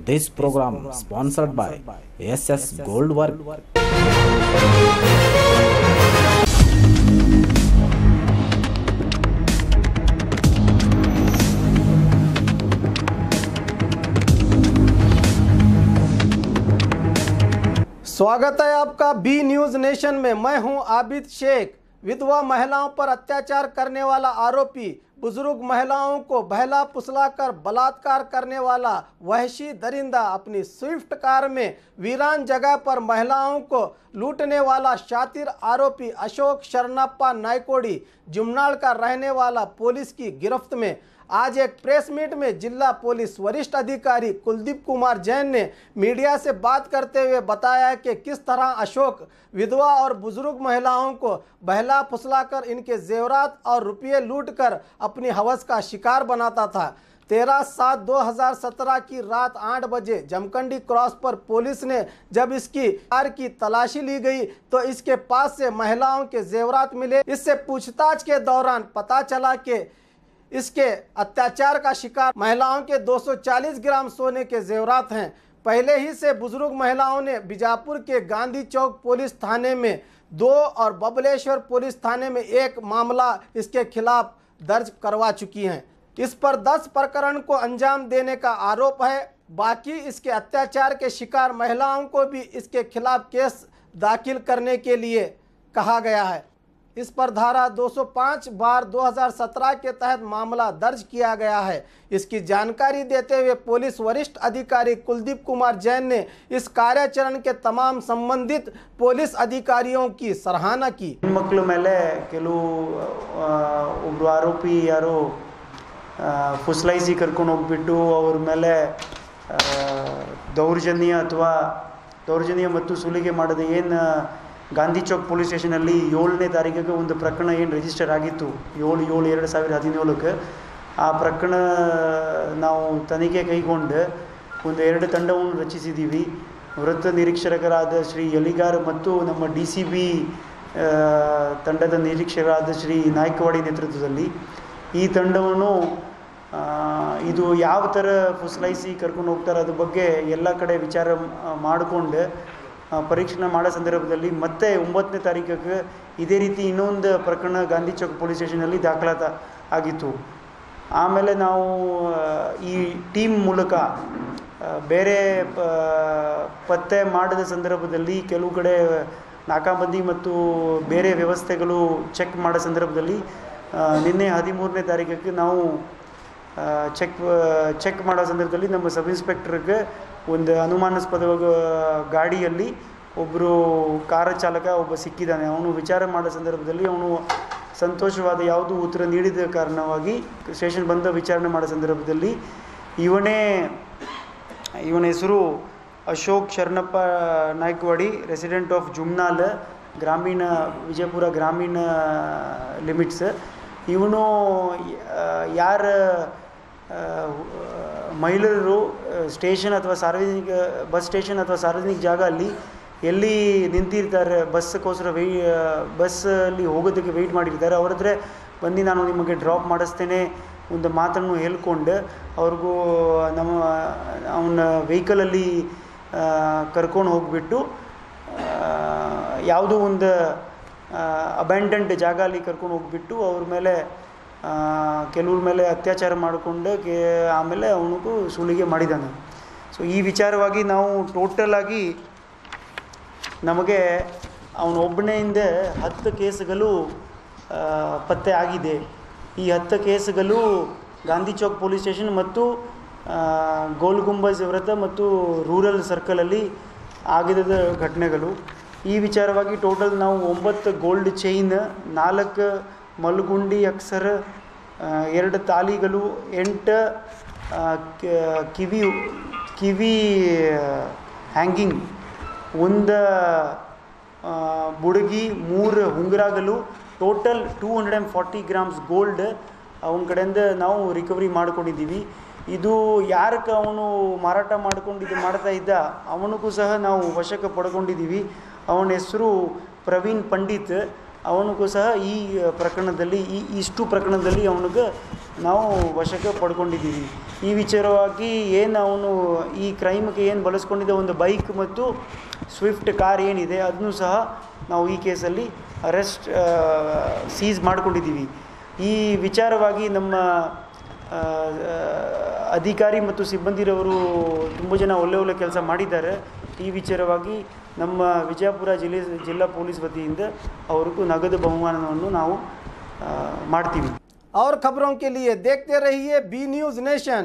This program sponsored by SS Gold Work. स्वागत है आपका बी न्यूज नेशन में। मैं हूं आबिद शेख। विधवा महिलाओं पर अत्याचार करने वाला आरोपी, बुजुर्ग महिलाओं को बहला फुसलाकर बलात्कार करने वाला वहशी दरिंदा अपनी स्विफ्ट कार में वीरान जगह पर महिलाओं को लूटने वाला शातिर आरोपी अशोक शरणप्पा नायकोडी जुमनाड़ का रहने वाला पुलिस की गिरफ्त में। आज एक प्रेस मीट में जिला पुलिस वरिष्ठ अधिकारी कुलदीप कुमार जैन ने मीडिया से बात करते हुए बताया कि किस तरह अशोक विधवा और बुजुर्ग महिलाओं को बहला फुसलाकर इनके जेवरात और रुपये लूटकर अपनी हवस का शिकार बनाता था। 13/7/2017 की रात 8 बजे जमखंडी क्रॉस पर पुलिस ने जब इसकी कार की तलाशी ली गई तो इसके पास से महिलाओं के जेवरात मिले। इससे पूछताछ के दौरान पता चला कि इसके अत्याचार का शिकार महिलाओं के 240 ग्राम सोने के जेवरात हैं। पहले ही से बुजुर्ग महिलाओं ने बीजापुर के गांधी चौक पुलिस थाने में 2 और बबलेश्वर पुलिस थाने में 1 मामला इसके खिलाफ दर्ज करवा चुकी हैं। इस पर 10 प्रकरण को अंजाम देने का आरोप है। बाकी इसके अत्याचार के शिकार महिलाओं को भी इसके खिलाफ केस दाखिल करने के लिए कहा गया है। इस पर धारा 205/2017 के तहत मामला दर्ज किया गया है। इसकी जानकारी देते हुए पुलिस वरिष्ठ अधिकारी कुलदीप कुमार जैन ने इस कार्याचरण के तमाम संबंधित पुलिस अधिकारियों की सराहना की। मಕ್ಕಳ ಮೇಲೆ ಕೆಲವು ಒಬ್ಬರು ಆರೋಪಿ ಯಾರು ಫುಸ್ಲೈಸಿ ಕರ್ಕೊಂಡು ಹೋಗ್ಬಿಟ್ಟು ಅವ್ರ ಮೇಲೆ ದೌರ್ಜನ್ಯ ಮತ್ತು ಸುಲಿಗೆ ಮಾಡಿದ ಏನು ಗಾಂಧಿ ಚೌಕ್ ಪೊಲೀಸ್ ಸ್ಟೇಷನಲ್ಲಿ 7ನೇ ತಾರೀಕಿಗೆ ಒಂದು ಪ್ರಕರಣ ಏನು ರಿಜಿಸ್ಟರ್ ಆಗಿತ್ತು 7/7/2017 ಆ ಪ್ರಕರಣ ನಾವು ತನಿಖೆ ಕೈಗೊಂಡು ಒಂದು 2 ತಂಡವನ್ನು ರಚಿಸಿದ್ದೀವಿ। ವೃತ್ತ ನಿರೀಕ್ಷಕರಾದ ಶ್ರೀ ಯಲಿಗಾರ್ ಮತ್ತು ನಮ್ಮ DCB ತಂಡದ ನಿರೀಕ್ಷಕರಾದ ಶ್ರೀ ನಾಯ್ಕವಾಡಿ ನೇತೃತ್ವದಲ್ಲಿ ಈ ತಂಡವನ್ನು ಇದು ಯಾವ ಥರ ಫುಸ್ಲೈಸಿ ಕರ್ಕೊಂಡು ಹೋಗ್ತಾರೆ ಅದ್ರ ಬಗ್ಗೆ ಎಲ್ಲ ಕಡೆ ವಿಚಾರ ಮಾಡಿಕೊಂಡು ಪರೀಕ್ಷಣೆ ಮಾಡೋ ಸಂದರ್ಭದಲ್ಲಿ ಮತ್ತೆ 9ನೇ ತಾರೀಕಿಗೆ ಇದೇ ರೀತಿ ಇನ್ನೊಂದು ಪ್ರಕರಣ ಗಾಂಧಿ ಚೌಕ್ ಪೊಲೀಸ್ ಸ್ಟೇಷನಲ್ಲಿ ದಾಖಲಾತ ಆಗಿತ್ತು। ಆಮೇಲೆ ನಾವು ಈ ಟೀಮ್ ಮೂಲಕ ಬೇರೆ ಪತ್ತೆ ಮಾಡಿದ ಸಂದರ್ಭದಲ್ಲಿ ಕೆಲವು ಕಡೆ ನಾಕಾಬಂದಿ ಮತ್ತು ಬೇರೆ ವ್ಯವಸ್ಥೆಗಳು ಚೆಕ್ ಮಾಡೋ ಸಂದರ್ಭದಲ್ಲಿ ನಿನ್ನೆ 13ನೇ ತಾರೀಕಿಗೆ ನಾವು ಚೆಕ್ ಮಾಡೋ ಸಂದರ್ಭದಲ್ಲಿ ನಮ್ಮ ಸಬ್ ಇನ್ಸ್ಪೆಕ್ಟರ್ಗೆ ಒಂದು ಅನುಮಾನಾಸ್ಪದ ಗಾಡಿಯಲ್ಲಿ ಒಬ್ಬರು ಕಾರ ಚಾಲಕ ಒಬ್ಬ ಸಿಕ್ಕಿದ್ದಾನೆ। ಅವನು ವಿಚಾರ ಮಾಡೋ ಸಂದರ್ಭದಲ್ಲಿ ಅವನು ಸಂತೋಷವಾದ ಯಾವುದು ಉತ್ತರ ನೀಡಿದ ಕಾರಣವಾಗಿ ಸ್ಟೇಷನ್ ಬಂದ ವಿಚಾರಣೆ ಮಾಡೋ ಸಂದರ್ಭದಲ್ಲಿ ಇವನ ಹೆಸರು ಅಶೋಕ್ ಶರಣಪ್ಪ ನಾಯ್ಕವಾಡಿ, ರೆಸಿಡೆಂಟ್ ಆಫ್ ಜುಮ್ನಾಲ್, ಗ್ರಾಮೀಣ ವಿಜಯಪುರ ಗ್ರಾಮೀಣ ಲಿಮಿಟ್ಸ್। ಇವನು ಯಾರ ಮಹಿಳೆಯರು ಸ್ಟೇಷನ್ ಅಥವಾ ಸಾರ್ವಜನಿಕ ಬಸ್ ಸ್ಟೇಷನ್ ಅಥವಾ ಸಾರ್ವಜನಿಕ ಜಾಗ ಅಲ್ಲಿ ಎಲ್ಲಿ ನಿಂತಿರ್ತಾರೆ ಬಸ್ಗೋಸ್ಕರ ಬಸ್ಸಲ್ಲಿ ಹೋಗೋದಕ್ಕೆ ವೆಯ್ಟ್ ಮಾಡಿರ್ತಾರೆ ಅವ್ರ ಹತ್ರ ಬಂದು ನಾನು ನಿಮಗೆ ಡ್ರಾಪ್ ಮಾಡಿಸ್ತೇನೆ ಒಂದು ಮಾತನ್ನು ಹೇಳ್ಕೊಂಡು ಅವ್ರಿಗೂ ಅವನ ವೆಹಿಕಲಲ್ಲಿ ಕರ್ಕೊಂಡು ಹೋಗಿಬಿಟ್ಟು ಯಾವುದೋ ಒಂದು ಅಬ್ಯಾಂಡನ್ಡ್ ಜಾಗ ಅಲ್ಲಿ ಕರ್ಕೊಂಡು ಹೋಗಿಬಿಟ್ಟು ಅವ್ರ ಮೇಲೆ ಕೆಲವ್ರ ಮೇಲೆ ಅತ್ಯಾಚಾರ ಮಾಡಿಕೊಂಡು ಆಮೇಲೆ ಅವನಿಗೂ ಸುಲಿಗೆ ಮಾಡಿದ್ದಾನೆ। ಸೊ ಈ ವಿಚಾರವಾಗಿ ನಾವು ಟೋಟಲಾಗಿ ನಮಗೆ ಅವನೊಬ್ಬನೆಯಿಂದ 10 ಕೇಸ್ಗಳು ಪತ್ತೆ ಆಗಿದೆ। ಈ 10 ಕೇಸ್ಗಳು ಗಾಂಧಿ ಚೌಕ್ ಪೊಲೀಸ್ ಸ್ಟೇಷನ್ ಮತ್ತು ಗೋಲ್ ಗುಂಬಜ್ ವೃತ್ತ ಮತ್ತು ರೂರಲ್ ಸರ್ಕಲಲ್ಲಿ ಆಗಿದ ಘಟನೆಗಳು। ಈ ವಿಚಾರವಾಗಿ ಟೋಟಲ್ ನಾವು 9 ಗೋಲ್ಡ್ ಚೈನ್, 4 ಮಲ್ಗುಂಡಿ ಅಕ್ಸರ್, 2 ತಾಲಿಗಳು, 8 ಕಿವಿ ಹ್ಯಾಂಗಿಂಗ್, 1 ಬುಡಗಿ, 3 ಉಂಗುರಗಳು, ಟೋಟಲ್ 240 ಗ್ರಾಮ್ಸ್ ಗೋಲ್ಡ್ ಅವನ ಕಡೆಯಿಂದ ನಾವು ರಿಕವರಿ ಮಾಡ್ಕೊಂಡಿದ್ದೀವಿ। ಇದು ಯಾರಕ್ಕೆ ಅವನು ಮಾರಾಟ ಮಾಡ್ಕೊಂಡು ಇದು ಮಾಡ್ತಾ ಇದ್ದ ಅವನಿಗೂ ಸಹ ನಾವು ವಶಕ್ಕೆ ಪಡ್ಕೊಂಡಿದ್ದೀವಿ। ಅವನ ಹೆಸರು ಪ್ರವೀಣ್ ಪಂಡಿತ್। ಅವನಿಗೂ ಸಹ ಈ ಪ್ರಕರಣದಲ್ಲಿ ಇಷ್ಟು ಪ್ರಕರಣದಲ್ಲಿ ಅವನಿಗೆ ನಾವು ವಶಕ್ಕೆ ಪಡ್ಕೊಂಡಿದ್ದೀವಿ. ಈ ವಿಚಾರವಾಗಿ ಏನು ಅವನು ಈ ಕ್ರೈಮ್ಗೆ ಏನು ಬಳಸ್ಕೊಂಡಿದ್ದ ಒಂದು ಬೈಕ್ ಮತ್ತು ಸ್ವಿಫ್ಟ್ ಕಾರ್ ಏನಿದೆ ಅದನ್ನು ಸಹ ನಾವು ಈ ಕೇಸಲ್ಲಿ ಸೀಸ್ ಮಾಡ್ಕೊಂಡಿದ್ದೀವಿ. ಈ ವಿಚಾರವಾಗಿ ನಮ್ಮ ಅಧಿಕಾರಿ ಮತ್ತು ಸಿಬ್ಬಂದಿರವರು ತುಂಬ ಜನ ಒಳ್ಳೆ ಕೆಲಸ ಮಾಡಿದ್ದಾರೆ. ಈ ವಿಚಾರವಾಗಿ ನಮ್ಮ ವಿಜಯಪುರ ಜಿಲ್ಲಾ ಪೊಲೀಸ್ ವತಿಯಿಂದ ಅವ್ರಿಗೂ ನಗದು ಬಹುಮಾನವನ್ನು ನಾವು ಮಾಡ್ತೀವಿ. और खबरों के लिए देखते रहिए बी न्यूज़ नेशन।